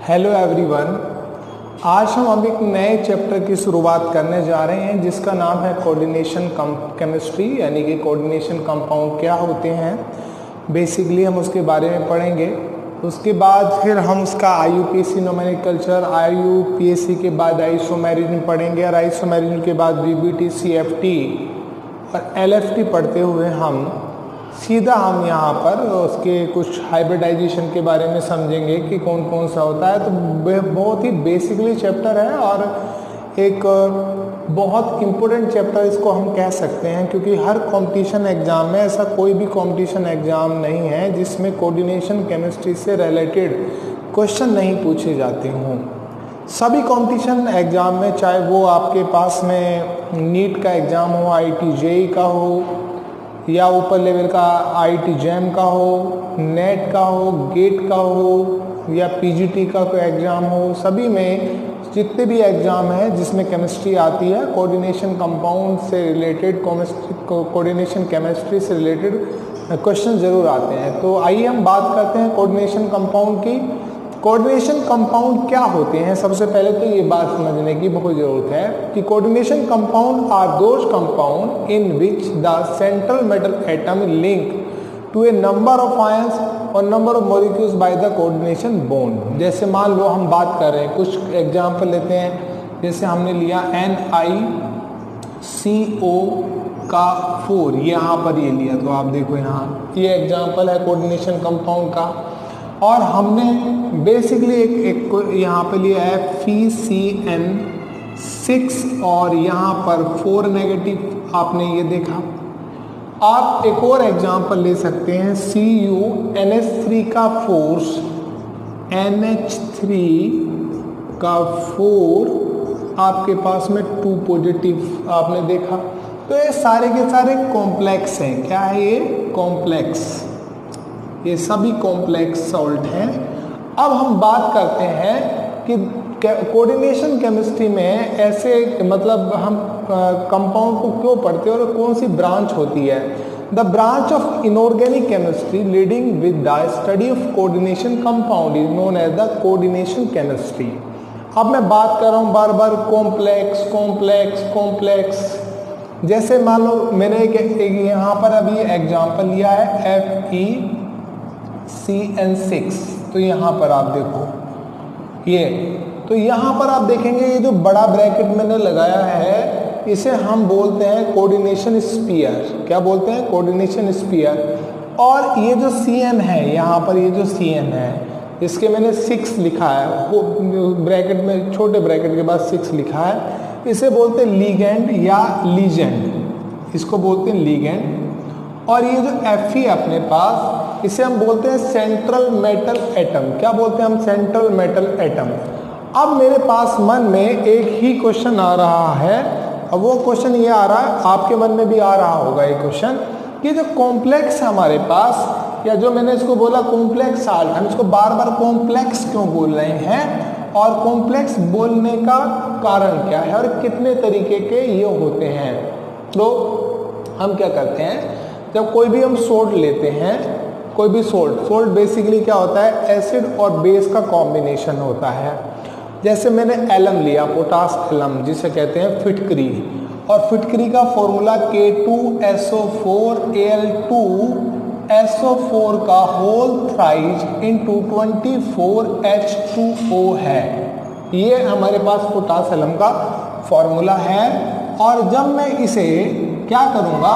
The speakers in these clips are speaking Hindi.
हेलो एवरीवन, आज हम एक नए चैप्टर की शुरुआत करने जा रहे हैं जिसका नाम है कोऑर्डिनेशन केमिस्ट्री, यानी कि कोऑर्डिनेशन कंपाउंड क्या होते हैं। बेसिकली हम उसके बारे में पढ़ेंगे। उसके बाद फिर हम उसका IUPAC नोमेनक्लेचर, IUPAC के बाद आइसोमेरिज्म पढ़ेंगे और आइसोमेरिज्म के बाद VBT, CFT और LFT पढ़ते हुए हम हम यहाँ पर उसके कुछ हाइब्रिडाइजेशन के बारे में समझेंगे कि कौन कौन सा होता है। तो बहुत ही बेसिकली चैप्टर है और एक बहुत इम्पोर्टेंट चैप्टर इसको हम कह सकते हैं, क्योंकि हर कंपटीशन एग्ज़ाम में ऐसा कोई भी कंपटीशन एग्ज़ाम नहीं है जिसमें कोऑर्डिनेशन केमिस्ट्री से रिलेटेड क्वेश्चन नहीं पूछे जाते हों। सभी कंपटीशन एग्ज़ाम में, चाहे वो आपके पास में नीट का एग्ज़ाम हो, IIT JEE का हो, या ऊपर लेवल का IIT JAM का हो, नेट का हो, गेट का हो, या PGT का कोई एग्ज़ाम हो, सभी में जितने भी एग्ज़ाम है जिसमें केमिस्ट्री आती है, कोऑर्डिनेशन कंपाउंड से रिलेटेड, कोऑर्डिनेशन केमिस्ट्री से रिलेटेड क्वेश्चन ज़रूर आते हैं। तो आइए हम बात करते हैं कोऑर्डिनेशन कंपाउंड की। कोऑर्डिनेशन कंपाउंड क्या होते हैं? सबसे पहले तो ये बात समझने की बहुत ज़रूरत है कि coordination compound are those compound in which the central metal atom link to a number of ions और number of molecules by the coordination bond. जैसे मान लो हम बात कर रहे हैं, कुछ एग्जाम्पल लेते हैं। जैसे हमने लिया NiCO का 4, यहाँ पर ये लिया, तो आप देखो यहाँ ये एग्जाम्पल है कोऑर्डिनेशन कंपाउंड का। और हमने बेसिकली एक यहाँ पे लिया है FeCN6 और यहाँ पर 4 नेगेटिव, आपने ये देखा। आप एक और एग्जांपल ले सकते हैं, CuNH3 का फोर्स, NH3 का 4 आपके पास में 2 पॉजिटिव, आपने देखा। तो ये सारे के सारे कॉम्प्लेक्स हैं। क्या है ये? कॉम्प्लेक्स। ये सभी कॉम्प्लेक्स सॉल्ट हैं। अब हम बात करते हैं कि कोऑर्डिनेशन केमिस्ट्री में ऐसे, मतलब हम कंपाउंड को क्यों पढ़ते हैं और कौन सी ब्रांच होती है। The branch of inorganic chemistry leading with the study of coordination compound is known as the coordination chemistry. अब मैं बात कर रहा हूँ बार बार कॉम्प्लेक्स कॉम्प्लेक्स कॉम्प्लेक्स। जैसे मान लो मैंने एक यहाँ पर अभी एग्जाम्पल लिया है FeCN6, तो यहाँ पर आप देखो ये, तो यहाँ पर आप देखेंगे ये जो बड़ा ब्रैकेट मैंने लगाया है इसे हम बोलते हैं कोऑर्डिनेशन स्फीयर। क्या बोलते हैं? Coordination sphere. और ये जो CN है, यहाँ पर ये जो CN है, इसके मैंने 6 लिखा है, वो ब्रैकेट में छोटे ब्रैकेट के बाद 6 लिखा है, इसे बोलते हैं लीगेंड या लीजेंड, इसको बोलते हैं लीगेंड। और ये जो Fe अपने पास, इसे हम बोलते हैं सेंट्रल मेटल एटम। क्या बोलते हैं हम? Central metal atom. अब मेरे पास मन में एक ही क्वेश्चन आ रहा है, अब वो क्वेश्चन ये आ रहा है, आपके मन में भी आ रहा होगा ये क्वेश्चन, कि जो कॉम्प्लेक्स है हमारे पास, या जो मैंने इसको बोला कॉम्प्लेक्स साल्ट, हम इसको बार बार कॉम्प्लेक्स क्यों बोल रहे हैं और कॉम्प्लेक्स बोलने का कारण क्या है और कितने तरीके के ये होते हैं। तो हम क्या करते हैं, जब कोई भी हम सोल्ट लेते हैं, कोई भी सोल्ट बेसिकली क्या होता है? एसिड और बेस का कॉम्बिनेशन होता है। जैसे मैंने एलम लिया, पोटास एलम, जिसे कहते हैं फिटकरी, और फिटकरी का फॉर्मूला K2SO4Al2SO4 का होल थ्राइज इंटू 24H2O है। ये हमारे पास पोटास एलम का फॉर्मूला है। और जब मैं इसे क्या करूँगा,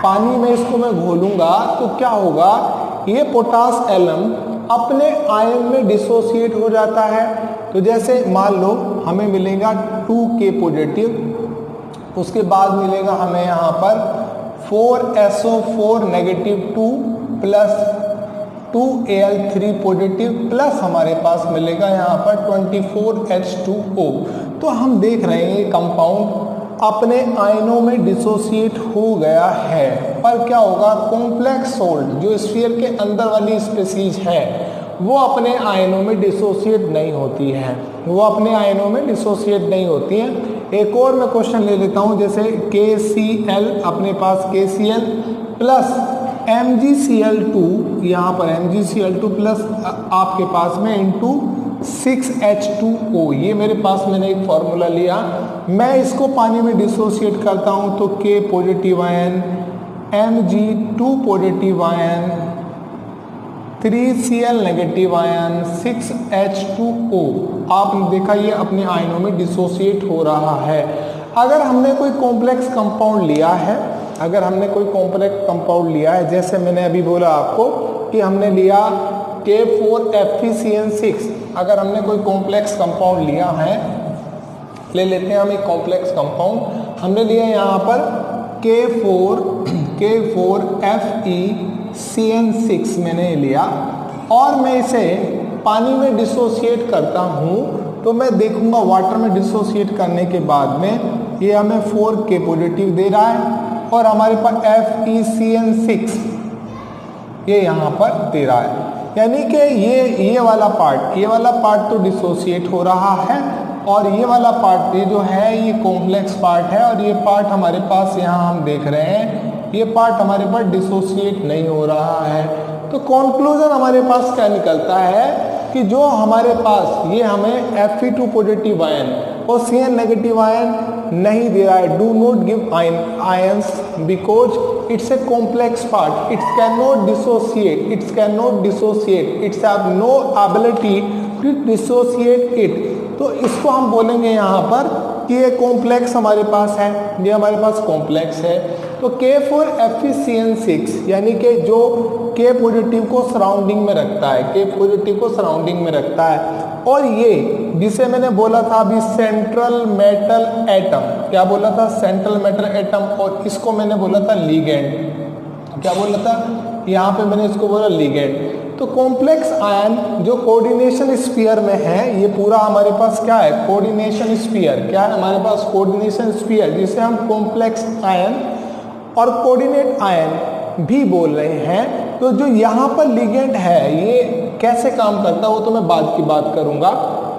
पानी में इसको मैं घोलूंगा, तो क्या होगा, ये पोटास एलम अपने आयन में डिसोसिएट हो जाता है। तो जैसे मान लो हमें मिलेगा 2K पॉजिटिव, उसके बाद मिलेगा हमें यहाँ पर 4SO4 negative 2 plus 2Al3 positive, plus हमारे पास मिलेगा यहाँ पर 24H2O। तो हम देख रहे हैं ये कंपाउंड अपने आयनों में डिसोसिएट हो गया है। पर क्या होगा, कॉम्प्लेक्स सोल्ट जो स्फीयर के अंदर वाली स्पीसीज है वो अपने आयनों में डिसोसिएट नहीं होती है, वो अपने आयनों में डिसोसिएट नहीं होती है। एक और मैं क्वेश्चन ले लेता हूँ, जैसे KCl, अपने पास KCl प्लस MgCl2, यहाँ पर MgCl2 प्लस आपके पास में इंटू 6H2O, ये मेरे पास मैंने एक फॉर्मूला लिया, मैं इसको पानी में डिसोसिएट करता हूँ तो K positive ion, Mg2 positive ion, 3Cl negative ion, 6H2O। आपने देखा ये अपने आयनों में डिसोसिएट हो रहा है। अगर हमने कोई कॉम्प्लेक्स कंपाउंड लिया है, अगर हमने कोई कॉम्प्लेक्स कंपाउंड लिया है, जैसे मैंने अभी बोला आपको कि हमने लिया K4FeCN6, अगर हमने कोई कॉम्प्लेक्स कंपाउंड लिया है, ले लेते हैं हम एक कॉम्प्लेक्स कंपाउंड, हमने लिया यहाँ पर K4FeCN6 मैंने लिया और मैं इसे पानी में डिसोसिएट करता हूँ तो मैं देखूंगा वाटर में डिसोसिएट करने के बाद में ये हमें 4K पॉजिटिव दे रहा है और हमारे पास FeCN6 ये यहाँ पर दे रहा है, यानी कि ये वाला पार्ट तो डिसोसिएट हो रहा है और ये वाला पार्ट ये जो है ये कॉम्प्लेक्स पार्ट है और ये पार्ट हमारे पास यहाँ हम देख रहे हैं ये पार्ट हमारे पास डिसोसिएट नहीं हो रहा है। तो कंक्लूजन हमारे पास क्या निकलता है कि जो हमारे पास ये हमें Fe2 पॉजिटिव आयन और Cn नेगेटिव आयन नहीं दे रहा है, do not give ions because it's a complex part, it's can not dissociate, it's have no ability to dissociate it. तो इसको हम बोलेंगे यहाँ पर कि ये कॉम्प्लेक्स हमारे पास है, ये हमारे पास कॉम्प्लेक्स है। तो K4FeCN6 यानी कि जो K पॉजिटिव को सराउंडिंग में रखता है, K पॉजिटिव को सराउंडिंग में रखता है और ये जिसे मैंने बोला था अभी सेंट्रल मेटल एटम, क्या बोला था, सेंट्रल मेटल एटम, और इसको मैंने बोला था लिगेंड, क्या बोला था, यहाँ पे मैंने इसको बोला लिगेंड। तो कॉम्प्लेक्स आयन जो कोऑर्डिनेशन स्फीयर में है, ये पूरा हमारे पास क्या है, कोऑर्डिनेशन स्फीयर, क्या है हमारे पास कोऑर्डिनेशन स्फीयर, जिसे हम कॉम्प्लेक्स आयन और कोऑर्डिनेट आयन भी बोल रहे हैं। तो जो यहाँ पर लिगेंड है ये कैसे काम करता है वो तो मैं बाद की बात करूँगा,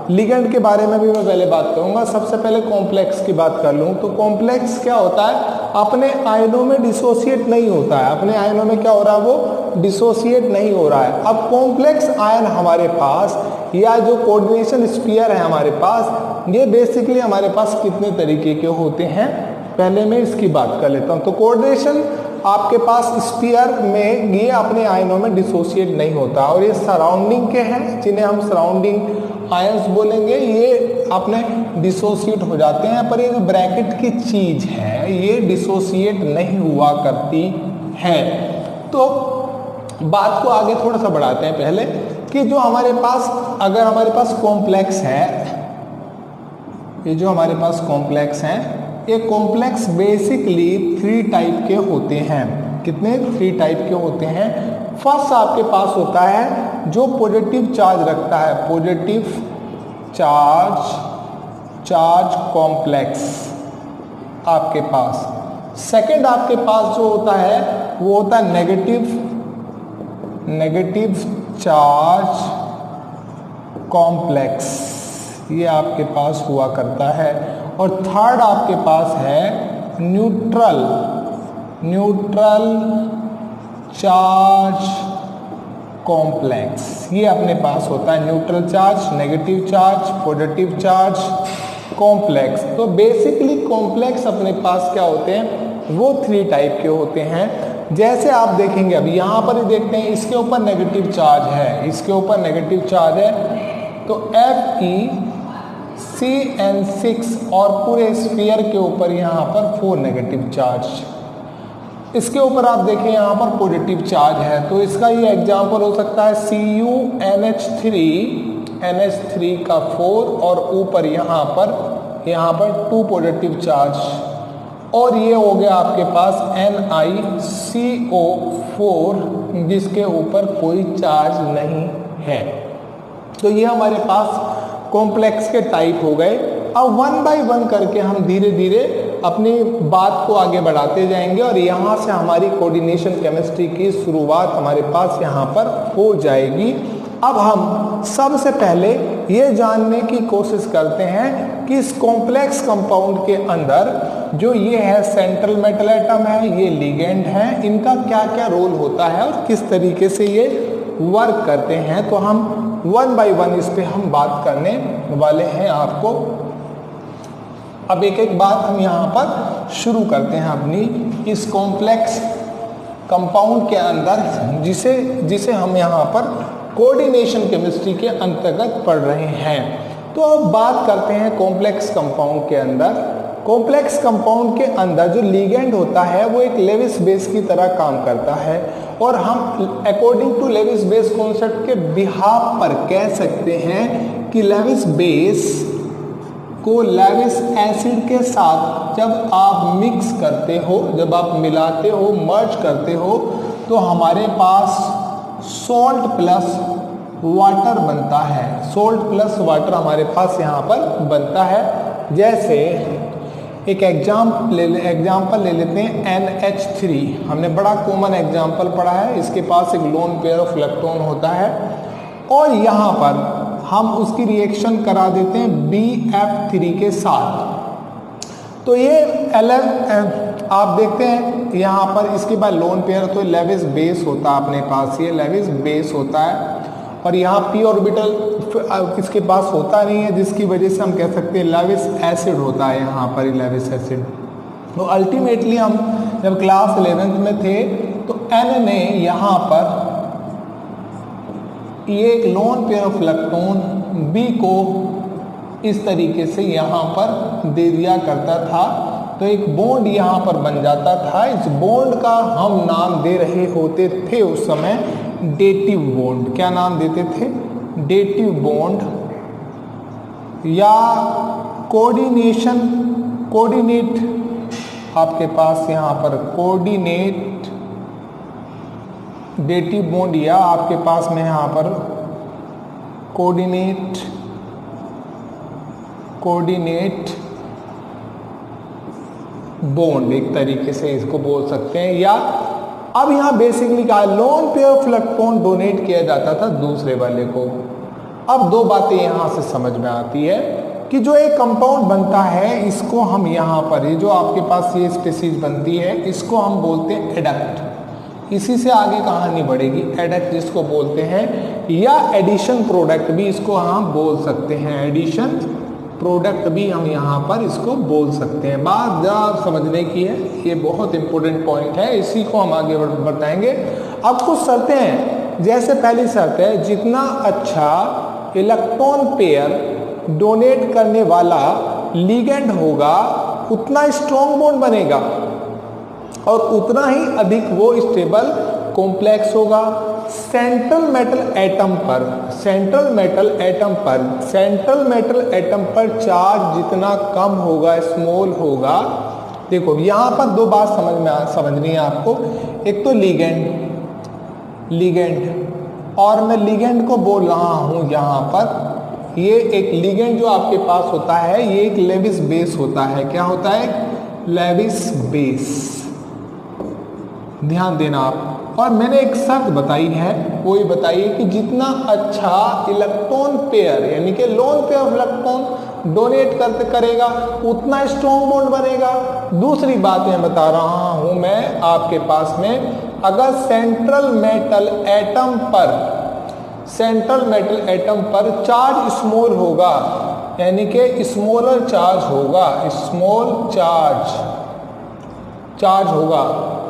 लिगेंड के बारे में भी मैं पहले बात करूँगा। सबसे पहले कॉम्प्लेक्स की बात कर लूँ तो कॉम्प्लेक्स क्या होता है, अपने आयनों में डिसोसिएट नहीं होता है, अपने आयनों में क्या हो रहा है, वो डिसोसिएट नहीं हो रहा है। अब कॉम्प्लेक्स आयन हमारे पास या जो कोऑर्डिनेशन स्फीयर है हमारे पास, ये बेसिकली हमारे पास कितने तरीके के होते हैं, पहले मैं इसकी बात कर लेता हूँ। तो कोऑर्डिनेशन आपके पास स्फीयर में ये अपने आयनों में डिसोसिएट नहीं होता और ये सराउंडिंग के हैं जिन्हें हम सराउंडिंग आयंस बोलेंगे, ये अपने डिसोसिएट हो जाते हैं, पर ये जो ब्रैकेट की चीज है ये डिसोसिएट नहीं हुआ करती है। तो बात को आगे थोड़ा सा बढ़ाते हैं पहले कि जो हमारे पास, अगर हमारे पास कॉम्प्लेक्स है, ये जो हमारे पास कॉम्प्लेक्स हैं, ये कॉम्प्लेक्स बेसिकली 3 टाइप के होते हैं। कितने, 3 टाइप के होते हैं। फर्स्ट आपके पास होता है जो पॉजिटिव चार्ज रखता है, पॉजिटिव चार्ज कॉम्प्लेक्स आपके पास। सेकंड आपके पास जो होता है वो होता है नेगेटिव चार्ज कॉम्प्लेक्स, ये आपके पास हुआ करता है। और थर्ड आपके पास है न्यूट्रल चार्ज कॉम्प्लेक्स, ये अपने पास होता है neutral charge, negative charge, positive charge complex. तो बेसिकली कॉम्प्लेक्स अपने पास क्या होते हैं, वो 3 टाइप के होते हैं। जैसे आप देखेंगे अभी यहाँ पर ही देखते हैं, इसके ऊपर नेगेटिव चार्ज है, इसके ऊपर नेगेटिव चार्ज है, तो FeCN6 और पूरे स्फीयर के ऊपर यहाँ पर 4 नेगेटिव चार्ज, इसके ऊपर आप देखें यहाँ पर पॉजिटिव चार्ज है। तो इसका ये एग्जांपल हो सकता है CuNH3 का 4 और ऊपर यहाँ पर 2 पॉजिटिव चार्ज, और ये हो गया आपके पास NiCO4 जिसके ऊपर कोई चार्ज नहीं है। तो ये हमारे पास कॉम्प्लेक्स के टाइप हो गए। अब 1 बाय 1 करके हम धीरे धीरे अपनी बात को आगे बढ़ाते जाएंगे और यहाँ से हमारी कोऑर्डिनेशन केमिस्ट्री की शुरुआत हमारे पास यहाँ पर हो जाएगी। अब हम सबसे पहले ये जानने की कोशिश करते हैं कि इस कॉम्प्लेक्स कंपाउंड के अंदर जो ये है सेंट्रल मेटल एटम है, ये लिगेंड है, इनका क्या क्या रोल होता है और किस तरीके से ये वर्क करते हैं। तो हम वन बाय वन इस पे हम बात करने वाले हैं आपको। अब एक एक बात हम यहाँ पर शुरू करते हैं अपनी इस कॉम्प्लेक्स कंपाउंड के अंदर, जिसे हम यहाँ पर कोऑर्डिनेशन केमिस्ट्री के अंतर्गत पढ़ रहे हैं। तो अब बात करते हैं कॉम्प्लेक्स कंपाउंड के अंदर। कॉम्प्लेक्स कंपाउंड के अंदर जो लिगेंड होता है वो एक लेविस बेस की तरह काम करता है, और हम according to Lewis base concept के बिहाफ पर कह सकते हैं कि लेविस बेस को लेविस एसिड के साथ जब आप मिक्स करते हो, जब आप मिलाते हो, मर्ज करते हो, तो हमारे पास सॉल्ट प्लस वाटर बनता है। सॉल्ट प्लस वाटर हमारे पास यहाँ पर बनता है। जैसे एक एग्जाम्पल ले लेते हैं NH3। हमने बड़ा कॉमन एग्जाम्पल पढ़ा है। इसके पास एक लोन पेयर ऑफ इलेक्ट्रॉन होता है, और यहाँ पर हम उसकी रिएक्शन करा देते हैं BF3 के साथ। तो ये आप देखते हैं यहाँ पर इसके बाद लोन पेयर, तो लेविस बेस होता है अपने पास, ये लेविस बेस होता है, और यहाँ p ऑर्बिटल इसके पास होता नहीं है, जिसकी वजह से हम कह सकते हैं लेविस एसिड होता है यहाँ पर, लेविस एसिड। तो अल्टीमेटली हम जब क्लास 11th में थे तो N ने यहाँ पर ये एक lone pair of electron B को इस तरीके से यहाँ पर दे दिया करता था, तो एक बॉन्ड यहाँ पर बन जाता था। इस बॉन्ड का हम नाम दे रहे होते थे उस समय डेटिव बॉन्ड। क्या नाम देते थे? डेटिव बॉन्ड, या कोऑर्डिनेट आपके पास यहाँ पर कोऑर्डिनेट डेटिव बॉन्ड, या आपके पास में यहाँ पर कोऑर्डिनेट बॉन्ड, एक तरीके से इसको बोल सकते हैं। या अब यहाँ बेसिकली क्या, lone pair of electron donate किया जाता था दूसरे वाले को। अब दो बातें यहाँ से समझ में आती है कि जो एक कंपाउंड बनता है, इसको हम यहाँ पर, ये जो आपके पास ये स्पीसीज बनती है, इसको हम बोलते हैं एडक्ट। इसी से आगे कहानी बढ़ेगी, एडक्ट जिसको बोलते हैं, या एडिशन प्रोडक्ट भी इसको हम बोल सकते हैं। एडिशन प्रोडक्ट भी हम यहाँ पर इसको बोल सकते हैं। बात जरा समझने की है, ये बहुत इंपॉर्टेंट पॉइंट है, इसी को हम आगे बताएंगे। अब कुछ शर्तें हैं। जैसे पहली शर्त है, जितना अच्छा इलेक्ट्रॉन पेयर डोनेट करने वाला लिगेंड होगा उतना स्ट्रॉन्ग बॉन्ड बनेगा, और उतना ही अधिक वो स्टेबल कॉम्प्लेक्स होगा। सेंट्रल मेटल एटम पर चार्ज जितना कम होगा, स्मॉल होगा। देखो यहाँ पर दो बात समझनी है आपको। एक तो लिगेंड, और मैं लिगेंड को बोल रहा हूँ यहाँ पर, ये एक लिगेंड जो आपके पास होता है, ये एक लेविस बेस होता है। क्या होता है? Lewis base. ध्यान देना आप। और मैंने एक शर्त बताई है, वो ये बताइए कि जितना अच्छा इलेक्ट्रॉन पेयर, यानी कि lone pair of electron donate करेगा उतना स्ट्रॉन्ग बॉन्ड बनेगा। दूसरी बात मैं बता रहा हूं मैं आपके पास में, अगर सेंट्रल मेटल एटम पर चार्ज स्मॉल होगा, यानी कि स्मॉलर चार्ज होगा, स्मॉल चार्ज होगा,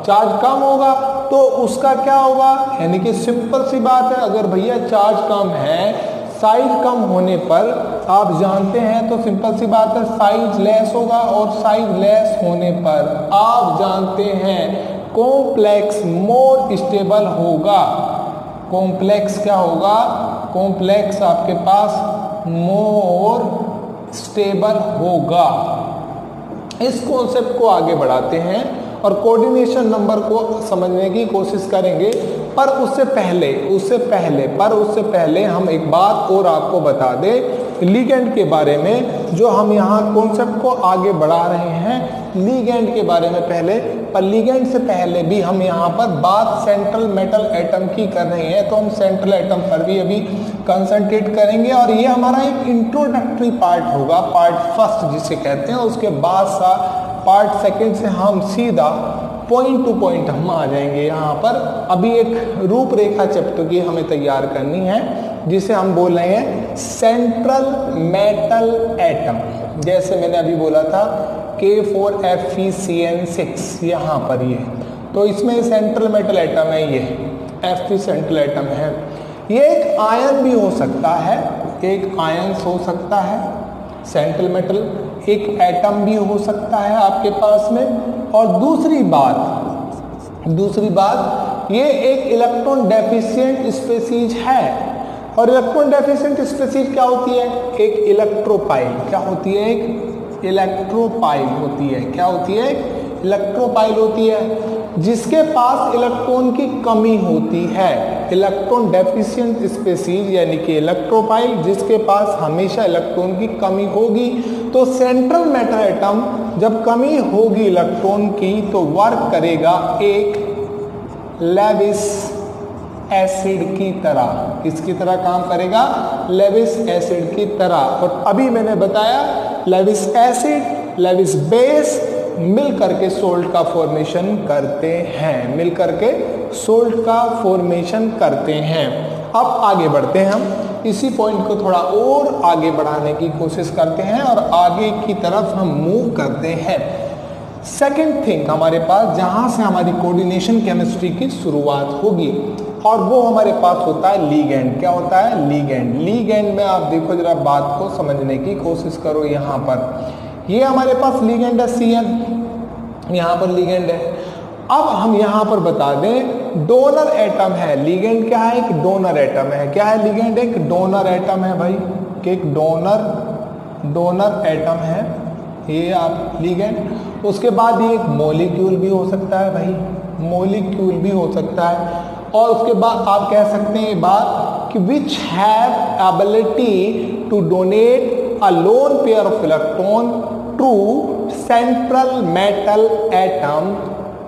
चार्ज कम होगा, तो उसका क्या होगा? यानी कि सिंपल सी बात है, अगर भैया चार्ज कम है, साइज कम होने पर आप जानते हैं, तो सिंपल सी बात है साइज लेस होगा, और साइज लेस होने पर आप जानते हैं कॉम्प्लेक्स मोर स्टेबल होगा। कॉम्प्लेक्स क्या होगा? कॉम्प्लेक्स आपके पास मोर स्टेबल होगा। इस कॉन्सेप्ट को आगे बढ़ाते हैं और कोऑर्डिनेशन नंबर को समझने की कोशिश करेंगे। पर उससे पहले हम एक बात और आपको बता दें लिगेंड के बारे में, जो हम यहाँ कॉन्सेप्ट को आगे बढ़ा रहे हैं लिगेंड के बारे में पहले। पर लिगेंड से पहले भी हम यहाँ पर बात सेंट्रल मेटल एटम की कर रहे हैं, तो हम सेंट्रल एटम पर भी अभी कंसंट्रेट करेंगे। और ये हमारा एक इंट्रोडक्टरी पार्ट होगा, पार्ट फर्स्ट जिसे कहते हैं। उसके बाद पार्ट सेकंड से हम सीधा पॉइंट टू पॉइंट हम आ जाएंगे यहाँ पर। अभी एक रूपरेखा चैप्टर की हमें तैयार करनी है जिसे हम बोल रहे हैं सेंट्रल मेटल एटम। जैसे मैंने अभी बोला था K4Fe6, यहाँ पर ये, तो इसमें सेंट्रल मेटल एटम है, ये Fe सेंट्रल एटम है। ये एक आयन भी हो सकता है, एक आयन हो सकता है सेंट्रल मेटल, एक एटम भी हो सकता है आपके पास में। और दूसरी बात ये एक इलेक्ट्रॉन डेफिशिएंट स्पीशीज है। और इलेक्ट्रॉन डेफिशिएंट स्पीशीज क्या होती है? एक इलेक्ट्रोपाइल। क्या होती है? एक इलेक्ट्रोपाइल होती है। क्या होती है? इलेक्ट्रोपाइल होती है जिसके पास इलेक्ट्रॉन की कमी होती है। इलेक्ट्रॉन डेफिशिएंट स्पीशीज यानी कि इलेक्ट्रोपाइल जिसके पास हमेशा इलेक्ट्रॉन की कमी होगी। तो सेंट्रल मेटल एटम जब कमी होगी इलेक्ट्रॉन की तो वर्क करेगा एक लेविस एसिड की तरह। किसकी तरह काम करेगा? लेविस एसिड की तरह। और अभी मैंने बताया लेविस एसिड, लेविस बेस मिल करके सोल्ट का फॉर्मेशन करते हैं, मिल करके सोल्ट का फॉर्मेशन करते हैं। अब आगे बढ़ते हैं, हम इसी पॉइंट को थोड़ा और आगे बढ़ाने की कोशिश करते हैं और आगे की तरफ हम मूव करते हैं। सेकंड थिंग हमारे पास जहां से हमारी कोऑर्डिनेशन केमिस्ट्री की शुरुआत होगी और वो हमारे पास होता है लीगेंड। क्या होता है? लीगेंड। लीगेंड में आप देखो जरा बात को समझने की कोशिश करो। यहाँ पर ये हमारे पास लीगेंड है CN, यहाँ पर लीगेंड है। अब हम यहाँ पर बता दें डोनर एटम है। लीगेंड क्या है? एक डोनर एटम है। क्या है लीगेंड? एक डोनर एटम है भाई, एक डोनर एटम है ये आप लीगेंड। उसके बाद ये एक मॉलिक्यूल भी हो सकता है भाई, मॉलिक्यूल भी हो सकता है। और उसके बाद आप कह सकते हैं ये बात कि which have ability to donate a lone pair of electron to central metal atom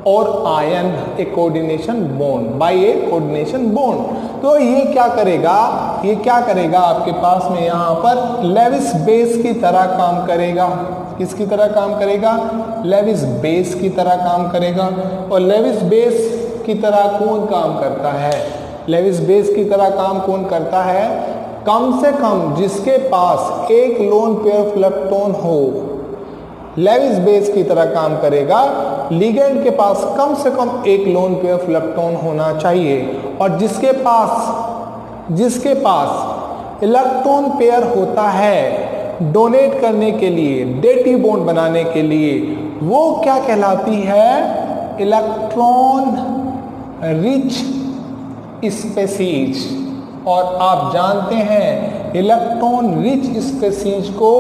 or ion a coordination bond by a coordination bond। तो ये क्या करेगा? ये क्या करेगा आपके पास में यहाँ पर लेविस बेस की तरह काम करेगा। किसकी तरह काम करेगा? लेविस बेस की तरह काम करेगा। और लेविस बेस की तरह कौन काम करता है? लेविस बेस की तरह काम कौन करता है? कम से कम जिसके पास एक लोन पेयर ऑफ इलेक्ट्रॉन हो, लेविस बेस की तरह काम करेगा। लिगेंड के पास कम से कम एक लोन पेयर ऑफ इलेक्ट्रॉन होना चाहिए। और जिसके पास इलेक्ट्रॉन पेयर होता है डोनेट करने के लिए, डेटिव बॉन्ड बनाने के लिए, वो क्या कहलाती है? Electron rich species. और आप जानते हैं इलेक्ट्रॉन रिच स्पीशीज को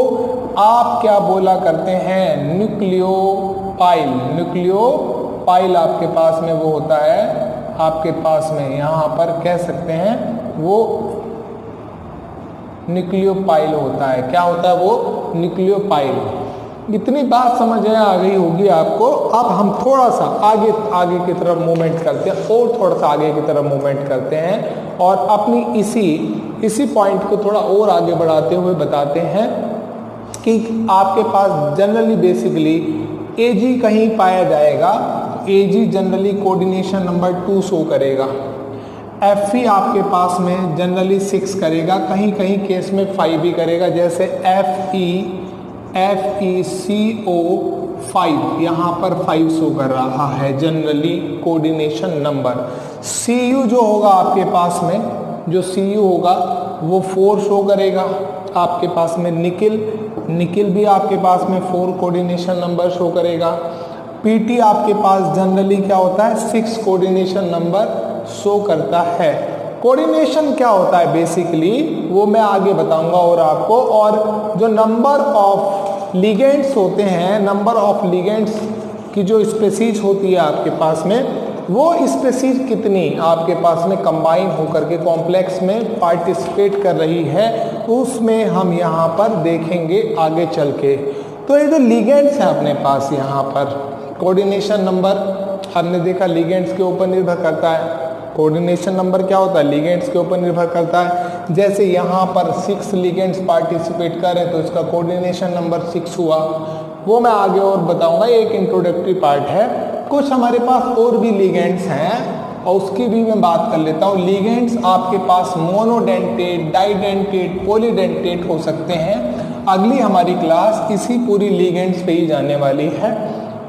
आप क्या बोला करते हैं? न्यूक्लियोपाइल। न्यूक्लियोपाइल आपके पास में वो होता है, आपके पास में यहाँ पर कह सकते हैं वो न्यूक्लियोपाइल होता है। क्या होता है वो? न्यूक्लियोपाइल। इतनी बात समझ में आ गई होगी आपको। अब हम थोड़ा सा आगे की तरफ मूवमेंट करते हैं और थोड़ा सा आगे की तरफ मूवमेंट करते हैं और अपनी इसी पॉइंट को थोड़ा और आगे बढ़ाते हुए बताते हैं कि आपके पास जनरली बेसिकली Ag कहीं पाया जाएगा। Ag generally coordination number 2 show करेगा। Fe आपके पास में जनरली 6 करेगा, कहीं कहीं केस में 5 भी करेगा। जैसे FeCO5 यहाँ पर 5 शो कर रहा है जनरली कोऑर्डिनेशन नंबर। Cu जो होगा आपके पास में, जो Cu होगा वो 4 शो करेगा आपके पास में। निकिल भी आपके पास में 4 कोऑर्डिनेशन नंबर शो करेगा। Pt आपके पास जनरली क्या होता है? 6 कोऑर्डिनेशन नंबर शो करता है। कोऑर्डिनेशन क्या होता है बेसिकली वो मैं आगे बताऊंगा और आपको। और जो नंबर ऑफ लिगेंड्स होते हैं, नंबर ऑफ लिगेंड्स की जो स्पीशीज होती है आपके पास में, वो स्पीशीज कितनी आपके पास में कंबाइन होकर के कॉम्प्लेक्स में पार्टिसिपेट कर रही है, उसमें हम यहाँ पर देखेंगे आगे चल के। तो ये जो लिगेंड्स है अपने पास यहाँ पर, कोऑर्डिनेशन नंबर हमने देखा लिगेंड्स के ऊपर निर्भर करता है। कोऑर्डिनेशन नंबर क्या होता है? लिगेंड्स के ऊपर निर्भर करता है। जैसे यहाँ पर 6 लिगेंड्स पार्टिसिपेट कर रहे हैं तो इसका कोऑर्डिनेशन नंबर 6 हुआ। वो मैं आगे और बताऊंगा, एक इंट्रोडक्टरी पार्ट है। कुछ हमारे पास और भी लिगेंड्स हैं और उसकी भी मैं बात कर लेता हूँ। लिगेंड्स आपके पास मोनोडेंटेट, डाइडेंटेट, पॉलीडेंटेट हो सकते हैं। अगली हमारी क्लास इसी पूरी लिगेंड्स पे ही जाने वाली है।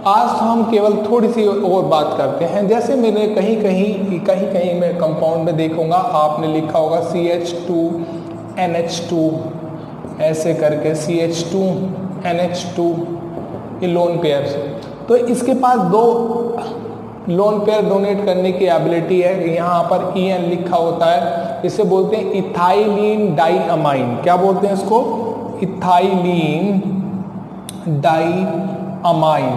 आज तो हम केवल थोड़ी सी और बात करते हैं। जैसे मैंने कहीं कहीं मैं कंपाउंड में देखूंगा, आपने लिखा होगा CH2NH2 ऐसे करके, CH2NH2 ये लोन पेयर। तो इसके पास दो लोन पेयर डोनेट करने की एबिलिटी है। यहाँ पर EN लिखा होता है, इसे बोलते हैं इथाइलिन डाइअमाइन। क्या बोलते हैं इसको? इथाइलिन डाइअमाइन,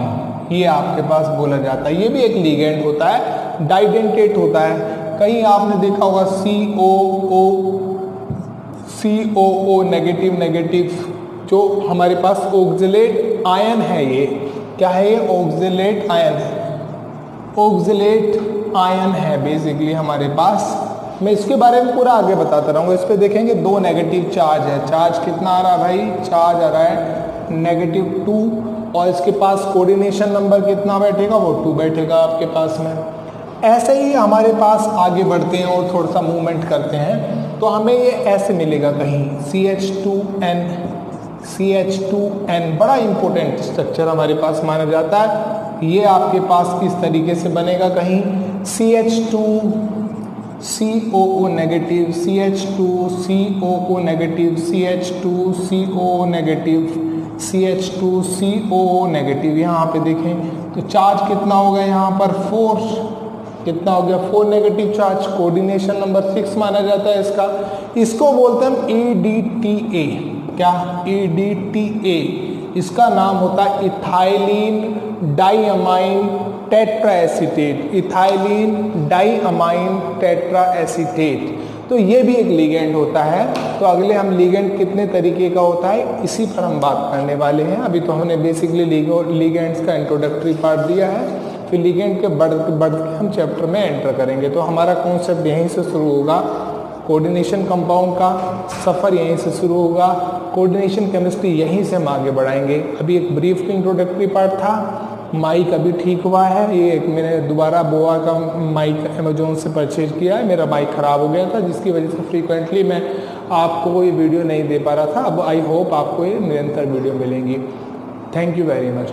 ये आपके पास बोला जाता है। ये भी एक लिगेंड होता है, डाइडेंटेट होता है। कहीं आपने देखा होगा COO नेगेटिव, जो हमारे पास ऑक्जेलेट आयन है। ये क्या है? ये ऑक्जेलेट आयन है, ऑक्जेलेट आयन है बेसिकली हमारे पास। मैं इसके बारे में पूरा आगे बताता रहूँगा। इस पे देखेंगे 2 नेगेटिव चार्ज है। चार्ज कितना आ रहा है भाई? चार्ज आ रहा है -2, और इसके पास कोऑर्डिनेशन नंबर कितना बैठेगा? वो 2 बैठेगा आपके पास में। ऐसे ही हमारे पास आगे बढ़ते हैं और थोड़ा सा मूवमेंट करते हैं तो हमें ये ऐसे मिलेगा कहीं CH2N, बड़ा इंपॉर्टेंट स्ट्रक्चर हमारे पास माना जाता है। ये आपके पास इस तरीके से बनेगा कहीं CH2COO negative, CH2COO negative, CH2COO negative, CH2COO negative. यहाँ पे देखें तो चार्ज कितना होगा यहाँ पर? 4। कितना हो गया? 4 नेगेटिव चार्ज। कोऑर्डिनेशन नंबर 6 माना जाता है इसका। इसको बोलते हैं हम EDTA। क्या? EDTA। इसका नाम होता है इथाइलिन डाइअमाइन टेट्राएसीटेट, इथाइलिन डाइअमाइन टेट्राएसीटेट। तो ये भी एक लिगेंड होता है। तो अगले हम लिगेंड कितने तरीके का होता है इसी पर हम बात करने वाले हैं। अभी तो हमने बेसिकली लिगेंड्स का इंट्रोडक्टरी पार्ट दिया है, फिर लिगेंड के बढ़ के हम चैप्टर में एंटर करेंगे। तो हमारा कॉन्सेप्ट यहीं से शुरू होगा, कोऑर्डिनेशन कंपाउंड का सफ़र यहीं से शुरू होगा, कोऑर्डिनेशन केमिस्ट्री यहीं से हम आगे बढ़ाएंगे। अभी एक ब्रीफ इंट्रोडक्टरी पार्ट था। माइक अभी ठीक हुआ है। ये एक मैंने दोबारा बोआ का माइक अमेजोन से परचेज किया है। मेरा माइक ख़राब हो गया था जिसकी वजह से फ्रीक्वेंटली मैं आपको कोई वीडियो नहीं दे पा रहा था। अब आई होप आपको ये निरंतर वीडियो मिलेंगी। Thank you very much.